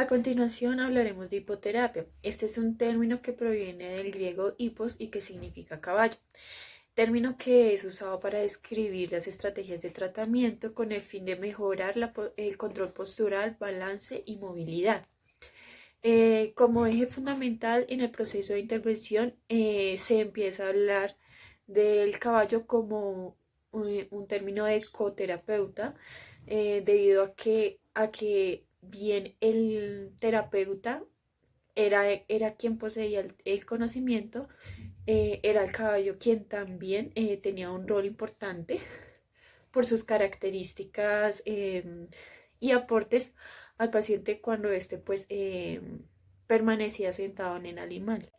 A continuación hablaremos de hipoterapia. Este es un término que proviene del griego hipos y que significa caballo, término que es usado para describir las estrategias de tratamiento con el fin de mejorar el control postural, balance y movilidad. Como eje fundamental en el proceso de intervención se empieza a hablar del caballo como un término de coterapeuta, debido a que bien el terapeuta era quien poseía el conocimiento, era el caballo quien también tenía un rol importante por sus características y aportes al paciente cuando éste pues permanecía sentado en el animal.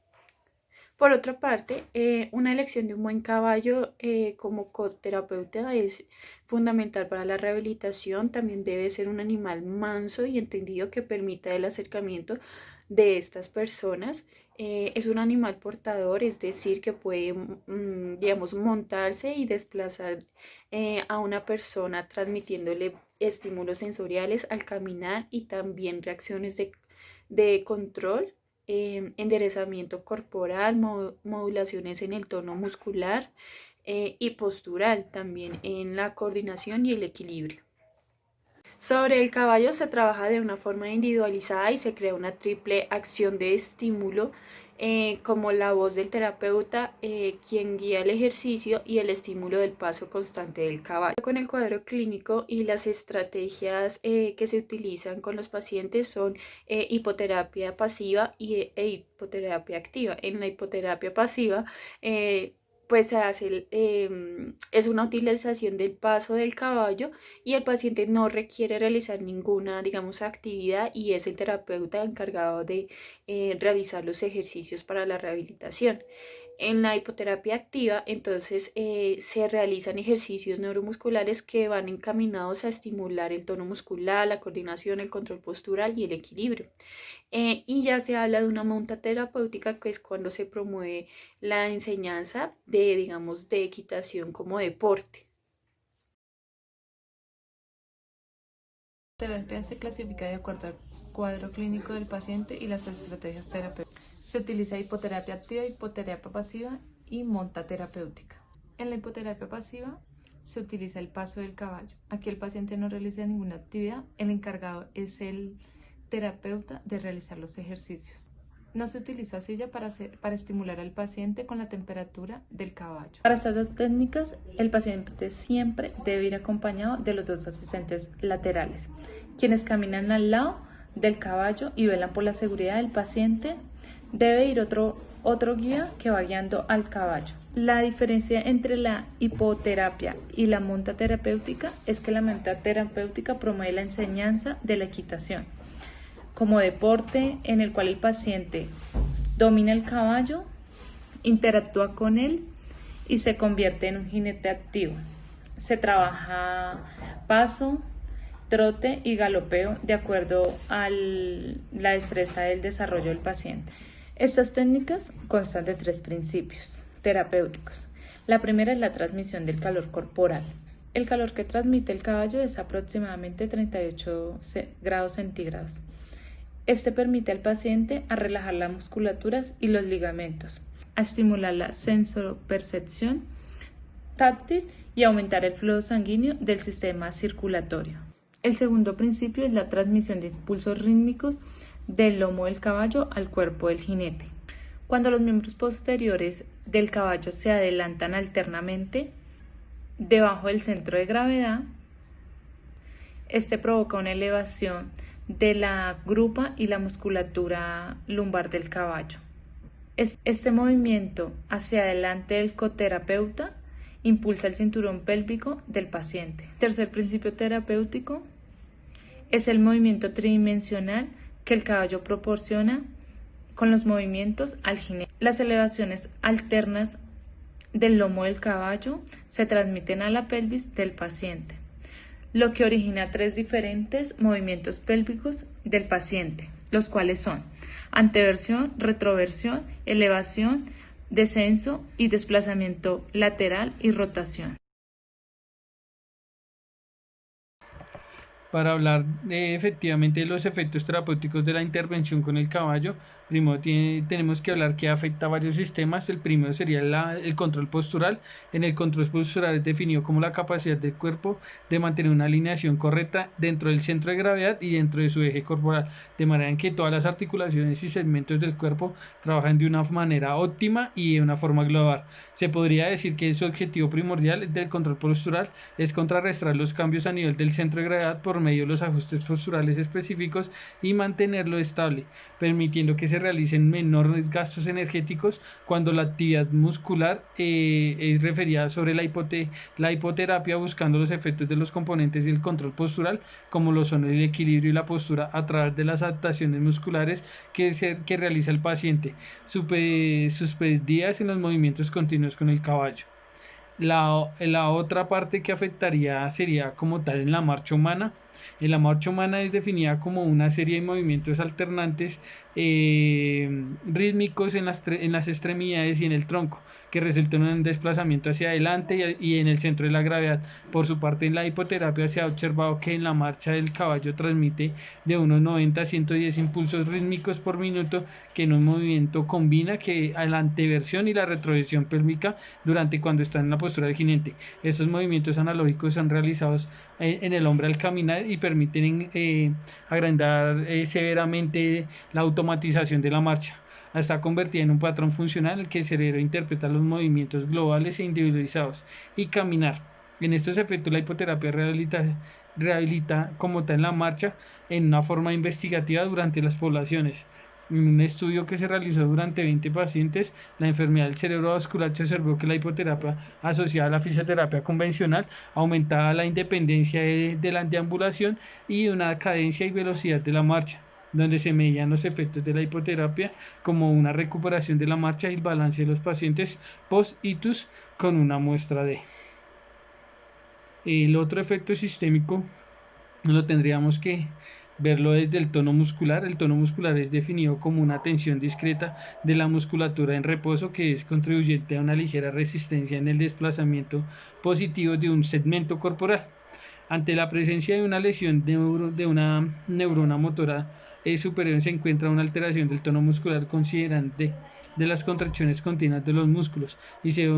Por otra parte, una elección de un buen caballo como coterapeuta es fundamental para la rehabilitación. También debe ser un animal manso y entendido que permita el acercamiento de estas personas. Es un animal portador, es decir, que puede, digamos, montarse y desplazar a una persona transmitiéndole estímulos sensoriales al caminar y también reacciones de control, enderezamiento corporal, modulaciones en el tono muscular y postural, también en la coordinación y el equilibrio. Sobre el caballo se trabaja de una forma individualizada y se crea una triple acción de estímulo, como la voz del terapeuta, quien guía el ejercicio y el estímulo del paso constante del caballo. Con el cuadro clínico y las estrategias que se utilizan con los pacientes son hipoterapia pasiva e hipoterapia activa. En la hipoterapia pasiva, pues se hace, es una utilización del paso del caballo y el paciente no requiere realizar ninguna, digamos, actividad y es el terapeuta encargado de realizar los ejercicios para la rehabilitación. En la hipoterapia activa, entonces, se realizan ejercicios neuromusculares que van encaminados a estimular el tono muscular, la coordinación, el control postural y el equilibrio. Y ya se habla de una monta terapéutica, que es cuando se promueve la enseñanza de, digamos, de equitación como deporte. La terapia se clasifica de acuerdo al cuadro clínico del paciente y las estrategias terapéuticas. Se utiliza hipoterapia activa, hipoterapia pasiva y monta terapéutica. En la hipoterapia pasiva se utiliza el paso del caballo. Aquí el paciente no realiza ninguna actividad, el encargado es el terapeuta de realizar los ejercicios. No se utiliza silla para estimular al paciente con la temperatura del caballo. Para estas dos técnicas, el paciente siempre debe ir acompañado de los dos asistentes laterales, quienes caminan al lado del caballo y velan por la seguridad del paciente. Debe ir otro guía que va guiando al caballo. La diferencia entre la hipoterapia y la monta terapéutica es que la monta terapéutica promueve la enseñanza de la equitación como deporte en el cual el paciente domina el caballo, interactúa con él y se convierte en un jinete activo. Se trabaja paso, trote y galopeo de acuerdo a la destreza del desarrollo del paciente. Estas técnicas constan de 3 principios terapéuticos. La primera es la transmisión del calor corporal. El calor que transmite el caballo es aproximadamente 38 grados centígrados. Este permite al paciente a relajar las musculaturas y los ligamentos, a estimular la sensopercepción táctil y aumentar el flujo sanguíneo del sistema circulatorio. El segundo principio es la transmisión de impulsos rítmicos del lomo del caballo al cuerpo del jinete. Cuando los miembros posteriores del caballo se adelantan alternamente debajo del centro de gravedad, este provoca una elevación de la grupa y la musculatura lumbar del caballo. Este movimiento hacia adelante del coterapeuta impulsa el cinturón pélvico del paciente. Tercer principio terapéutico es el movimiento tridimensional que el caballo proporciona con los movimientos al jinete. Las elevaciones alternas del lomo del caballo se transmiten a la pelvis del paciente, lo que origina 3 diferentes movimientos pélvicos del paciente, los cuales son anteversión, retroversión, elevación, descenso y desplazamiento lateral y rotación. Para hablar efectivamente de los efectos terapéuticos de la intervención con el caballo, primero tenemos que hablar que afecta a varios sistemas. El primero sería el control postural. En el control postural es definido como la capacidad del cuerpo de mantener una alineación correcta dentro del centro de gravedad y dentro de su eje corporal, de manera en que todas las articulaciones y segmentos del cuerpo trabajan de una manera óptima y de una forma global. Se podría decir que su objetivo primordial del control postural es contrarrestar los cambios a nivel del centro de gravedad por medio de los ajustes posturales específicos y mantenerlo estable, permitiendo que se realicen menores gastos energéticos cuando la actividad muscular es referida sobre la hipoterapia, buscando los efectos de los componentes del control postural, como lo son el equilibrio y la postura a través de las adaptaciones musculares que realiza el paciente, suspendidas en los movimientos continuos con el caballo. La otra parte que afectaría sería como tal en la marcha humana. En la marcha humana es definida como una serie de movimientos alternantes rítmicos en las extremidades y en el tronco, que resultan en un desplazamiento hacia adelante y en el centro de la gravedad. Por su parte, en la hipoterapia se ha observado que en la marcha del caballo transmite de unos 90 a 110 impulsos rítmicos por minuto, que en un movimiento combina que a la anteversión y la retroversión pélvica durante cuando está en la postura del jinete. Estos movimientos analógicos son realizados en el hombre al caminar y permiten agrandar severamente la automatización de la marcha. Está convertida en un patrón funcional en el que el cerebro interpreta los movimientos globales e individualizados y caminar. En estos efectos, la hipoterapia rehabilita como tal la marcha en una forma investigativa durante las poblaciones. En un estudio que se realizó durante 20 pacientes, la enfermedad del cerebro vascular, se observó que la hipoterapia asociada a la fisioterapia convencional aumentaba la independencia de la deambulación y una cadencia y velocidad de la marcha, donde se medían los efectos de la hipoterapia como una recuperación de la marcha y el balance de los pacientes post-itus con una muestra de. El otro efecto sistémico lo tendríamos que verlo desde el tono muscular. El tono muscular es definido como una tensión discreta de la musculatura en reposo que es contribuyente a una ligera resistencia en el desplazamiento positivo de un segmento corporal. Ante la presencia de una lesión de una neurona motora superior, se encuentra una alteración del tono muscular considerante de las contracciones continuas de los músculos y se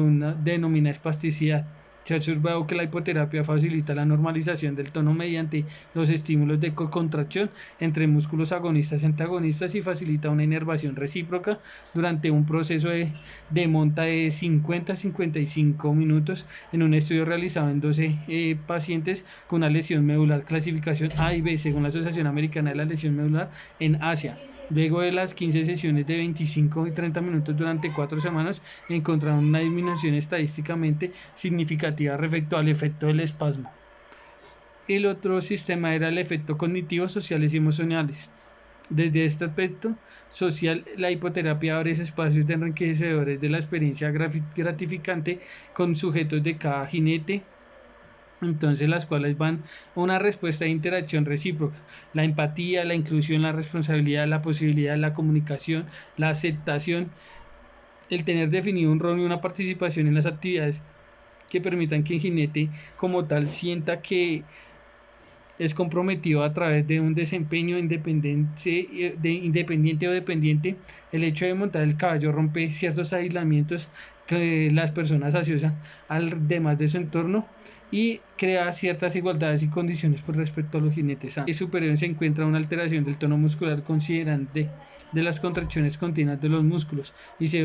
denomina espasticidad. Se ha observado que la hipoterapia facilita la normalización del tono mediante los estímulos de contracción entre músculos agonistas y antagonistas y facilita una inervación recíproca durante un proceso de monta de 50 a 55 minutos en un estudio realizado en 12 pacientes con una lesión medular clasificación A y B según la Asociación Americana de la Lesión Medular en Asia. Luego de las 15 sesiones de 25 y 30 minutos durante 4 semanas, encontraron una disminución estadísticamente significativa respecto al efecto del espasmo. El otro sistema era el efecto cognitivo, sociales y emocionales. Desde este aspecto social, la hipoterapia abre espacios de enriquecedores de la experiencia gratificante con sujetos de cada jinete, entonces las cuales van a una respuesta de interacción recíproca, la empatía, la inclusión, la responsabilidad, la posibilidad, la comunicación, la aceptación, el tener definido un rol y una participación en las actividades que permitan que el jinete como tal sienta que es comprometido a través de un desempeño independiente o dependiente. El hecho de montar el caballo rompe ciertos aislamientos que las personas asocian al demás de su entorno y crea ciertas igualdades y condiciones por respecto a los jinetes sanos. En superior se encuentra una alteración del tono muscular considerante de las contracciones continuas de los músculos y se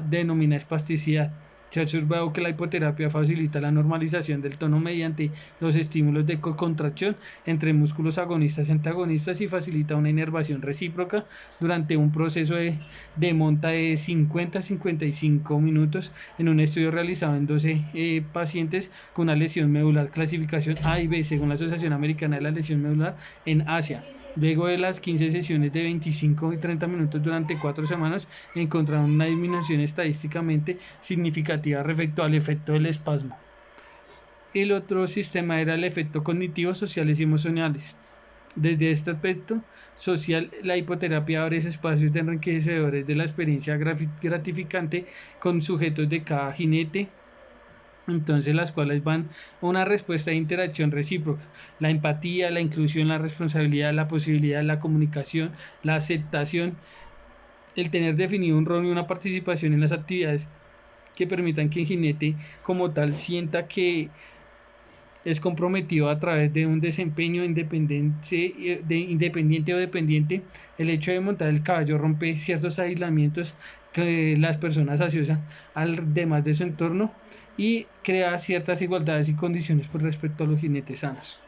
denomina espasticidad. Se ha observado que la hipoterapia facilita la normalización del tono mediante los estímulos de contracción entre músculos agonistas y antagonistas y facilita una inervación recíproca durante un proceso de monta de 50 a 55 minutos en un estudio realizado en 12 pacientes con una lesión medular clasificación A y B según la Asociación Americana de la Lesión Medular en Asia. Luego de las 15 sesiones de 25 y 30 minutos durante 4 semanas, encontraron una disminución estadísticamente significativa respecto al efecto del espasmo. El otro sistema era el efecto cognitivo, sociales y emocionales. Desde este aspecto social, la hipoterapia abre espacios de enriquecedores de la experiencia gratificante con sujetos de cada jinete, Entonces, las cuales van a una respuesta de interacción recíproca, la empatía, la inclusión, la responsabilidad, la posibilidad, la comunicación, la aceptación, el tener definido un rol y una participación en las actividades que permitan que el jinete como tal sienta que es comprometido a través de un desempeño independiente o dependiente. El hecho de montar el caballo rompe ciertos aislamientos que las personas asocian al demás de su entorno y crea ciertas igualdades y condiciones por respecto a los jinetes sanos.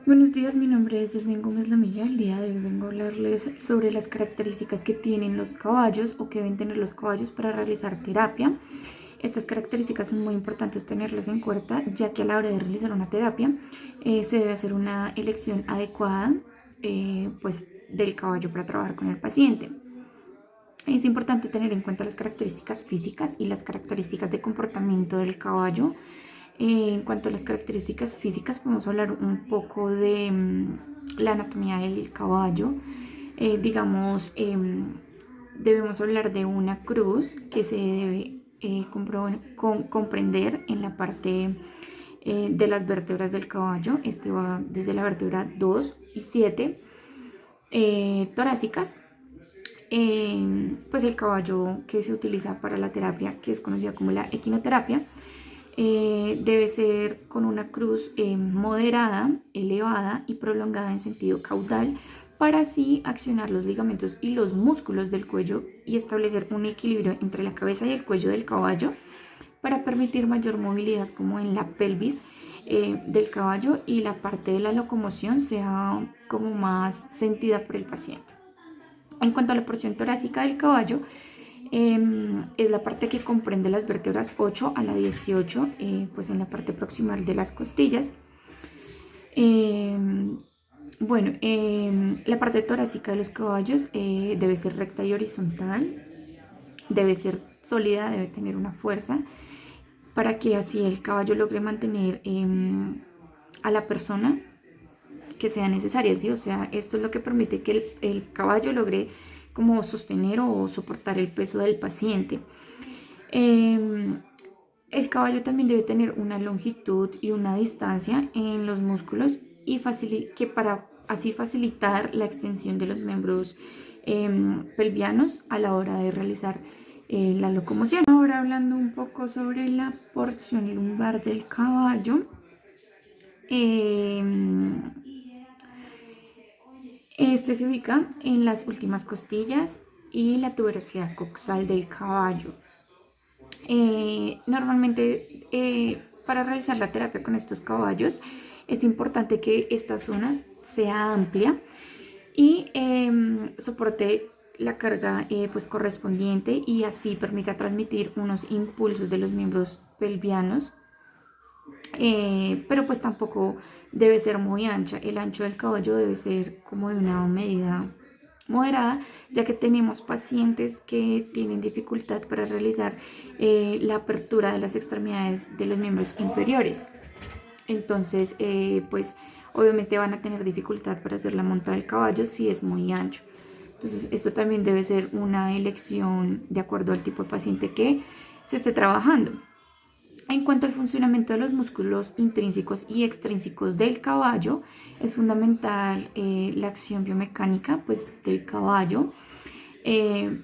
Buenos días, mi nombre es Yasmin Gómez Lamilla. El día de hoy vengo a hablarles sobre las características que tienen los caballos o que deben tener los caballos para realizar terapia. Estas características son muy importantes tenerlas en cuenta, ya que a la hora de realizar una terapia se debe hacer una elección adecuada pues, del caballo para trabajar con el paciente. Es importante tener en cuenta las características físicas y las características de comportamiento del caballo. En cuanto a las características físicas, podemos hablar un poco de la anatomía del caballo. Debemos hablar de una cruz que se debe comprender en la parte de las vértebras del caballo. Este va desde la vértebra 2 y 7 torácicas. Pues el caballo que se utiliza para la terapia, que es conocida como la equinoterapia, debe ser con una cruz moderada, elevada y prolongada en sentido caudal, para así accionar los ligamentos y los músculos del cuello y establecer un equilibrio entre la cabeza y el cuello del caballo para permitir mayor movilidad como en la pelvis del caballo, y la parte de la locomoción sea como más sentida por el paciente. En cuanto a la porción torácica del caballo, es la parte que comprende las vértebras 8 a la 18, pues en la parte proximal de las costillas. La parte torácica de los caballos debe ser recta y horizontal, debe ser sólida, debe tener una fuerza, para que así el caballo logre mantener a la persona que sea necesaria, ¿sí? O sea, esto es lo que permite que el caballo logre como sostener o soportar el peso del paciente. El caballo también debe tener una longitud y una distancia en los músculos que para así facilitar la extensión de los miembros pelvianos a la hora de realizar la locomoción. Ahora hablando un poco sobre la porción lumbar del caballo. Este se ubica en las últimas costillas y la tuberosidad coxal del caballo. Normalmente para realizar la terapia con estos caballos es importante que esta zona sea amplia y soporte la carga pues correspondiente, y así permita transmitir unos impulsos de los miembros pelvianos, pero pues tampoco debe ser muy ancha. El ancho del caballo debe ser como de una medida moderada, ya que tenemos pacientes que tienen dificultad para realizar la apertura de las extremidades de los miembros inferiores. Entonces, pues obviamente van a tener dificultad para hacer la monta del caballo si es muy ancho. Entonces, esto también debe ser una elección de acuerdo al tipo de paciente que se esté trabajando. En cuanto al funcionamiento de los músculos intrínsecos y extrínsecos del caballo, es fundamental la acción biomecánica pues, del caballo,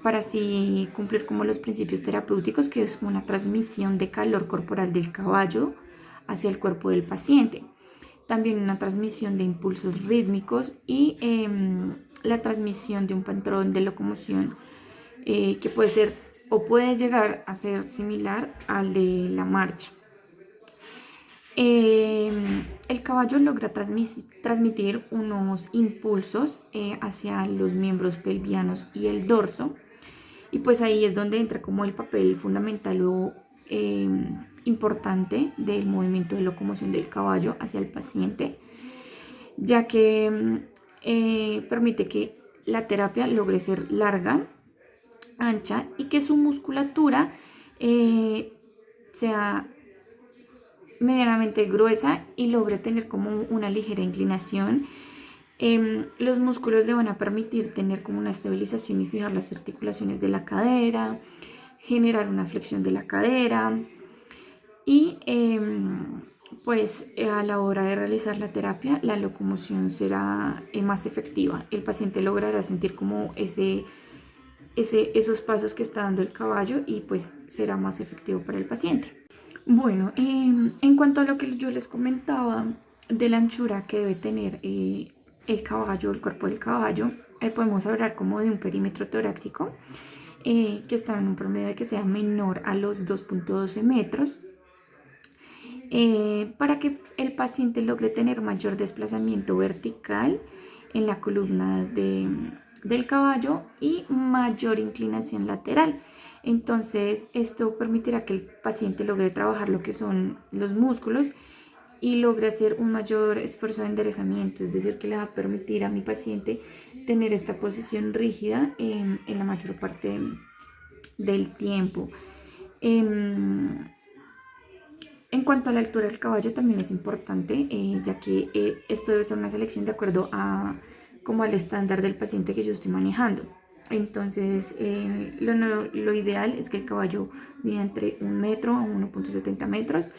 para así cumplir como los principios terapéuticos, que es una transmisión de calor corporal del caballo hacia el cuerpo del paciente. También una transmisión de impulsos rítmicos y la transmisión de un patrón de locomoción que puede ser o puede llegar a ser similar al de la marcha. El caballo logra transmitir unos impulsos hacia los miembros pelvianos y el dorso, y pues ahí es donde entra como el papel fundamental o importante del movimiento de locomoción del caballo hacia el paciente, ya que permite que la terapia logre ser larga, ancha, y que su musculatura sea medianamente gruesa y logre tener como una ligera inclinación Los músculos le van a permitir tener como una estabilización y fijar las articulaciones de la cadera, generar una flexión de la cadera y a la hora de realizar la terapia la locomoción será más efectiva. El paciente logrará sentir como esos pasos que está dando el caballo y pues será más efectivo para el paciente. Bueno, en cuanto a lo que yo les comentaba de la anchura que debe tener el caballo, el cuerpo del caballo, podemos hablar como de un perímetro torácico que está en un promedio de que sea menor a los 2.12 metros para que el paciente logre tener mayor desplazamiento vertical en la columna del caballo y mayor inclinación lateral. Entonces, esto permitirá que el paciente logre trabajar lo que son los músculos y logre hacer un mayor esfuerzo de enderezamiento, es decir, que le va a permitir a mi paciente tener esta posición rígida en la mayor parte del tiempo. En cuanto a la altura del caballo también es importante, ya que esto debe ser una selección de acuerdo como al estándar del paciente que yo estoy manejando. Entonces, lo ideal es que el caballo mida entre 1 metro a 1.70 metros.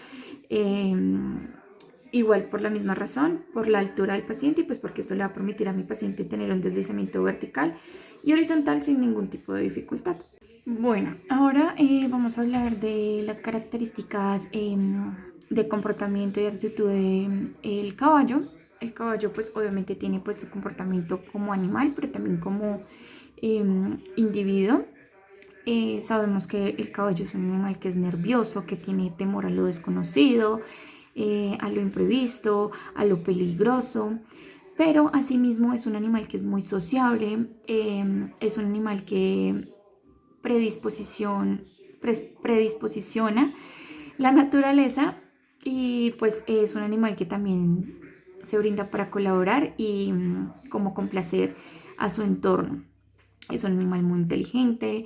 Igual por la misma razón, por la altura del paciente y pues porque esto le va a permitir a mi paciente tener un deslizamiento vertical y horizontal sin ningún tipo de dificultad. Bueno, ahora vamos a hablar de las características de comportamiento y actitud del caballo. El caballo pues obviamente tiene pues su comportamiento como animal, pero también como individuo. Sabemos que el caballo es un animal que es nervioso, que tiene temor a lo desconocido, a lo imprevisto, a lo peligroso, pero asimismo es un animal que es muy sociable, es un animal que predisposiciona la naturaleza y pues es un animal que también se brinda para colaborar y como complacer a su entorno. Es un animal muy inteligente,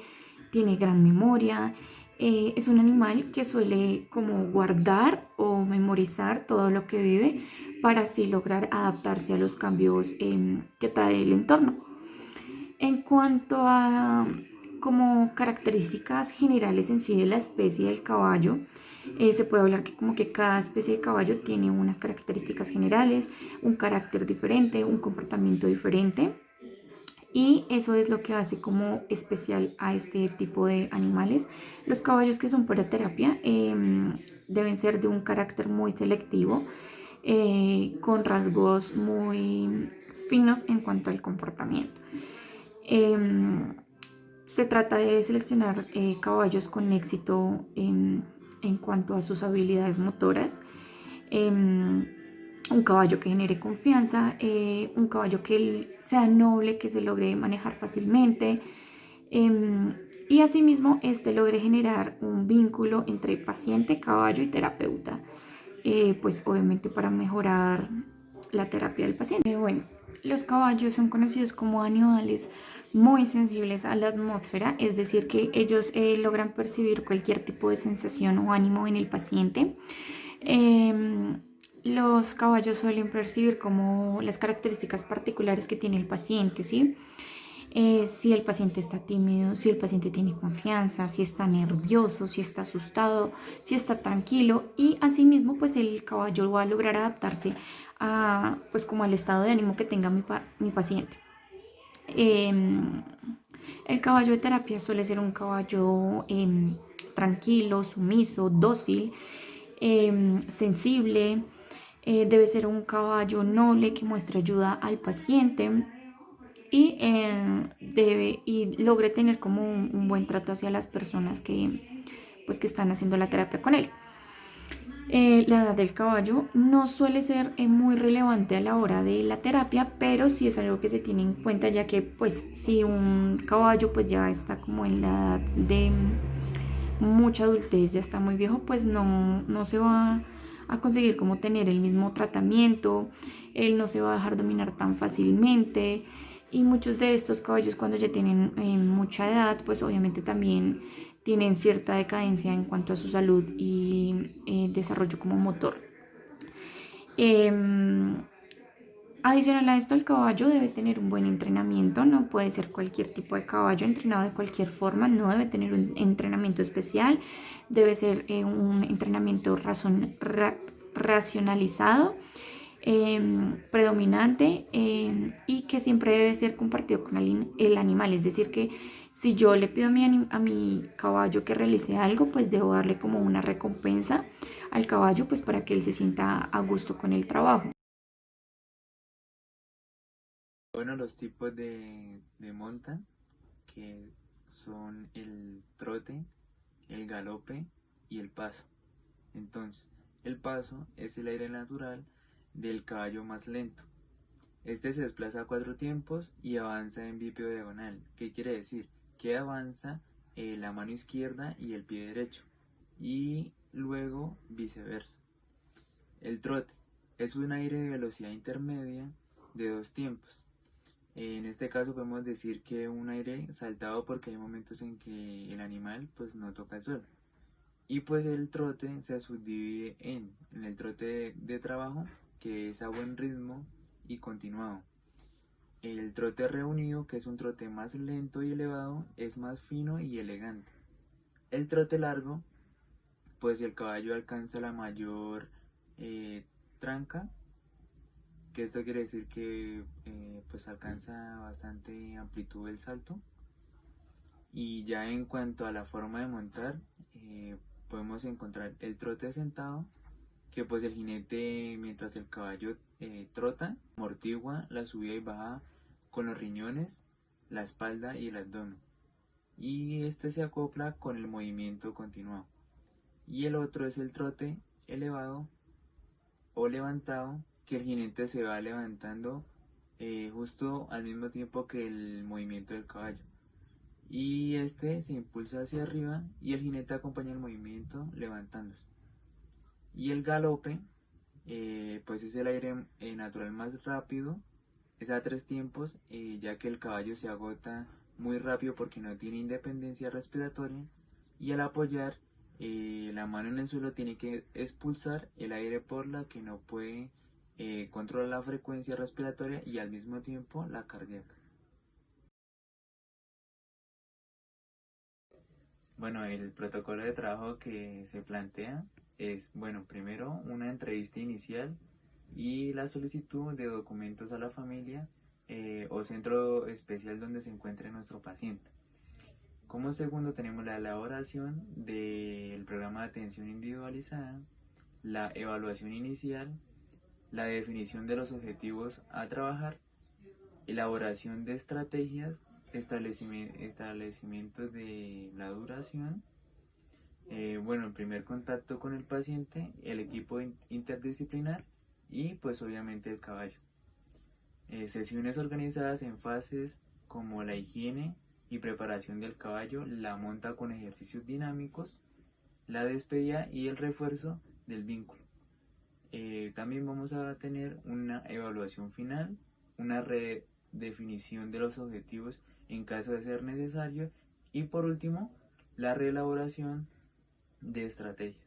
tiene gran memoria, es un animal que suele como guardar o memorizar todo lo que vive para así lograr adaptarse a los cambios que trae el entorno. En cuanto a como características generales en sí de la especie del caballo, se puede hablar que como que cada especie de caballo tiene unas características generales, un carácter diferente, un comportamiento diferente. Y eso es lo que hace como especial a este tipo de animales. Los caballos que son para terapia deben ser de un carácter muy selectivo, con rasgos muy finos en cuanto al comportamiento. Se trata de seleccionar caballos con éxito en cuanto a sus habilidades motoras. Un caballo que genere confianza, un caballo que sea noble, que se logre manejar fácilmente y asimismo logre generar un vínculo entre paciente, caballo y terapeuta, pues obviamente para mejorar la terapia del paciente. Bueno, los caballos son conocidos como animales muy sensibles a la atmósfera, es decir que ellos logran percibir cualquier tipo de sensación o ánimo en el paciente. Los caballos suelen percibir como las características particulares que tiene el paciente, ¿sí? Si el paciente está tímido, si el paciente tiene confianza, si está nervioso, si está asustado, si está tranquilo y asimismo pues el caballo va a lograr adaptarse a pues como al estado de ánimo que tenga mi paciente. El caballo de terapia suele ser un caballo tranquilo, sumiso, dócil, sensible. Debe ser un caballo noble que muestre ayuda al paciente y logre tener como un buen trato hacia las personas que están haciendo la terapia con él. La edad del caballo no suele ser muy relevante a la hora de la terapia, pero sí es algo que se tiene en cuenta, ya que pues si un caballo pues ya está como en la edad de mucha adultez, ya está muy viejo, pues no se va a conseguir como tener el mismo tratamiento, él no se va a dejar dominar tan fácilmente y muchos de estos caballos cuando ya tienen mucha edad pues obviamente también tienen cierta decadencia en cuanto a su salud y desarrollo como motor. Adicional a esto, el caballo debe tener un buen entrenamiento, no puede ser cualquier tipo de caballo entrenado de cualquier forma, no debe tener un entrenamiento especial, debe ser un entrenamiento racionalizado, predominante, y que siempre debe ser compartido con el animal. Es decir, que si yo le pido a mi caballo que realice algo, pues debo darle como una recompensa al caballo, pues para que él se sienta a gusto con el trabajo. Bueno, los tipos de monta, que son el trote, el galope y el paso. Entonces, el paso es el aire natural del caballo más lento. Este se desplaza a 4 tiempos y avanza en bípedo diagonal. ¿Qué quiere decir? Que avanza la mano izquierda y el pie derecho, y luego viceversa. El trote es un aire de velocidad intermedia de 2 tiempos. En este caso podemos decir que un aire saltado, porque hay momentos en que el animal pues no toca el suelo. Y pues el trote se subdivide en el trote de trabajo, que es a buen ritmo y continuado. El trote reunido, que es un trote más lento y elevado, es más fino y elegante. El trote largo, pues el caballo alcanza la mayor tranca, que esto quiere decir que pues alcanza bastante amplitud del salto. Y ya en cuanto a la forma de montar, podemos encontrar el trote sentado, que pues el jinete, mientras el caballo trota, amortigua la subida y baja con los riñones, la espalda y el abdomen, y este se acopla con el movimiento continuado. Y el otro es el trote elevado o levantado, que el jinete se va levantando justo al mismo tiempo que el movimiento del caballo, y este se impulsa hacia arriba y el jinete acompaña el movimiento levantándose. Y el galope, pues es el aire natural más rápido, es a 3 tiempos, ya que el caballo se agota muy rápido porque no tiene independencia respiratoria, y al apoyar la mano en el suelo tiene que expulsar el aire por la que no puede controlar la frecuencia respiratoria y al mismo tiempo la cardíaca. Bueno, el protocolo de trabajo que se plantea es, bueno, primero una entrevista inicial y la solicitud de documentos a la familia o centro especial donde se encuentre nuestro paciente. Como segundo tenemos la elaboración del programa de atención individualizada, la evaluación inicial, la definición de los objetivos a trabajar, elaboración de estrategias, establecimientos de la duración, bueno, el primer contacto con el paciente, el equipo interdisciplinar y pues obviamente el caballo. Sesiones organizadas en fases como la higiene y preparación del caballo, la monta con ejercicios dinámicos, la despedida y el refuerzo del vínculo. También vamos a tener una evaluación final, una redefinición de los objetivos en caso de ser necesario, y por último la reelaboración de estrategias.